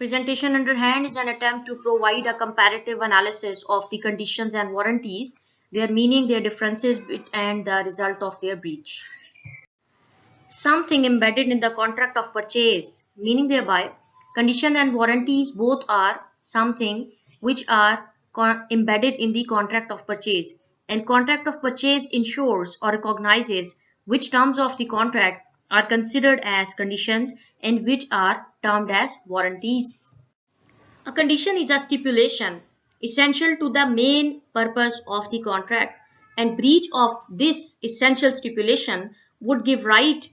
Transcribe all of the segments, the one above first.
Presentation under hand is an attempt to provide a comparative analysis of the conditions and warranties, their meaning, their differences, and the result of their breach. Something embedded in the contract of purchase, meaning thereby condition and warranties both are something which are embedded in the contract of purchase, and contract of purchase ensures or recognizes which terms of the contract are considered as conditions and which are termed as warranties. A condition is a stipulation essential to the main purpose of the contract, and breach of this essential stipulation would give right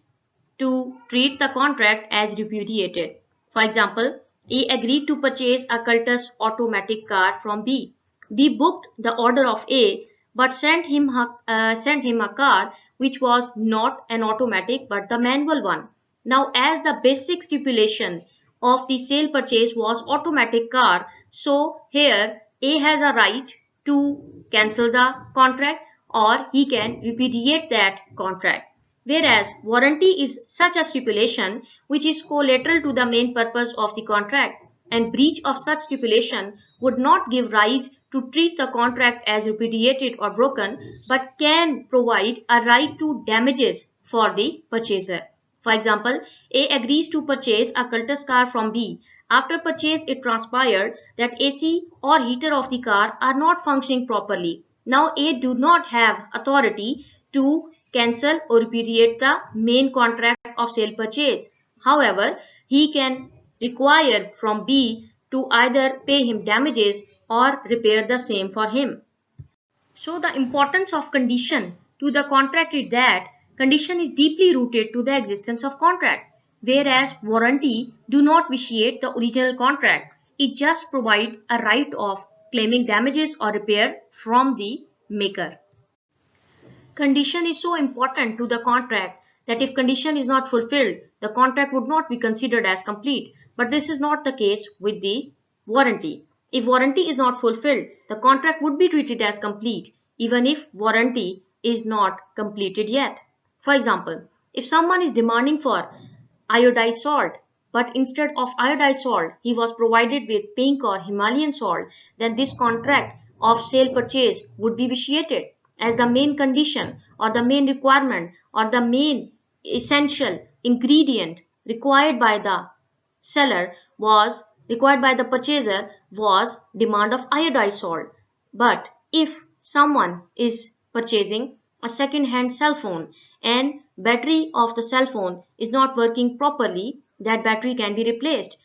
to treat the contract as repudiated. For example, A agreed to purchase a Cultus automatic car from B. B booked the order of A but sent him a car which was not an automatic but the manual one. Now, as the basic stipulation of the sale purchase was automatic car, so here A has a right to cancel the contract or he can repudiate that contract. Whereas warranty is such a stipulation which is collateral to the main purpose of the contract, and breach of such stipulation would not give rise to treat the contract as repudiated or broken, but can provide a right to damages for the purchaser. For example, A agrees to purchase a Cultus car from B. After purchase, it transpired that AC or heater of the car are not functioning properly. Now A do not have authority to cancel or repudiate the main contract of sale purchase. However, he can require from B to either pay him damages or repair the same for him. So the importance of condition to the contract is that condition is deeply rooted to the existence of contract, whereas warranty do not vitiate the original contract. It just provides a right of claiming damages or repair from the maker. Condition is so important to the contract that if condition is not fulfilled, the contract would not be considered as complete. But this is not the case with the warranty. If warranty is not fulfilled, the contract would be treated as complete even if warranty is not completed yet. For example, if someone is demanding for iodized salt, but instead of iodized salt, he was provided with pink or Himalayan salt, then this contract of sale purchase would be vitiated, as the main condition or the main requirement or the main essential ingredient required by the seller was required by the purchaser was demand of iodized salt. But if someone is purchasing a second hand cell phone and battery of the cell phone is not working properly, that battery can be replaced.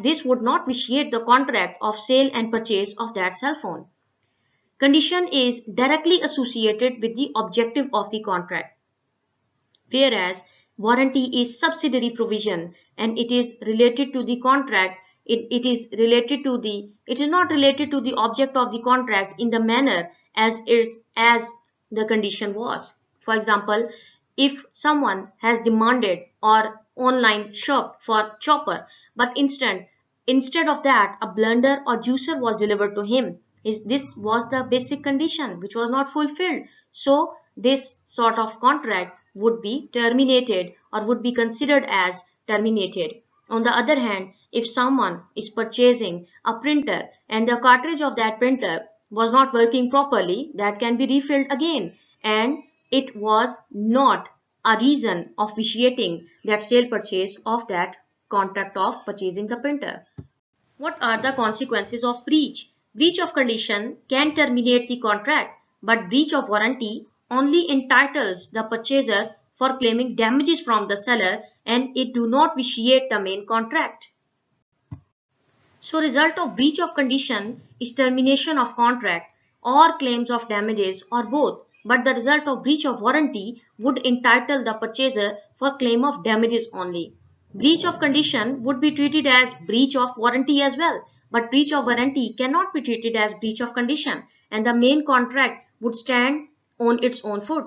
This would not vitiate the contract of sale and purchase of that cell phone. Condition is directly associated with the objective of the contract, whereas warranty is subsidiary provision and it is related to the contract. It is not related to the object of the contract in the manner as the condition was. For example, if someone has demanded or online shop for chopper, but instead of that a blender or juicer was delivered to him, this was the basic condition which was not fulfilled. So this sort of contract would be terminated or would be considered as terminated. On the other hand, if someone is purchasing a printer and the cartridge of that printer was not working properly, that can be refilled again, and it was not a reason of vitiating that sale purchase of that contract of purchasing the printer. What are the consequences of breach? Breach of condition can terminate the contract, but breach of warranty only entitles the purchaser for claiming damages from the seller and it do not vitiate the main contract. So result of breach of condition is termination of contract or claims of damages or both, but the result of breach of warranty would entitle the purchaser for claim of damages only. Breach of condition would be treated as breach of warranty as well, but breach of warranty cannot be treated as breach of condition and the main contract would stand on its own foot.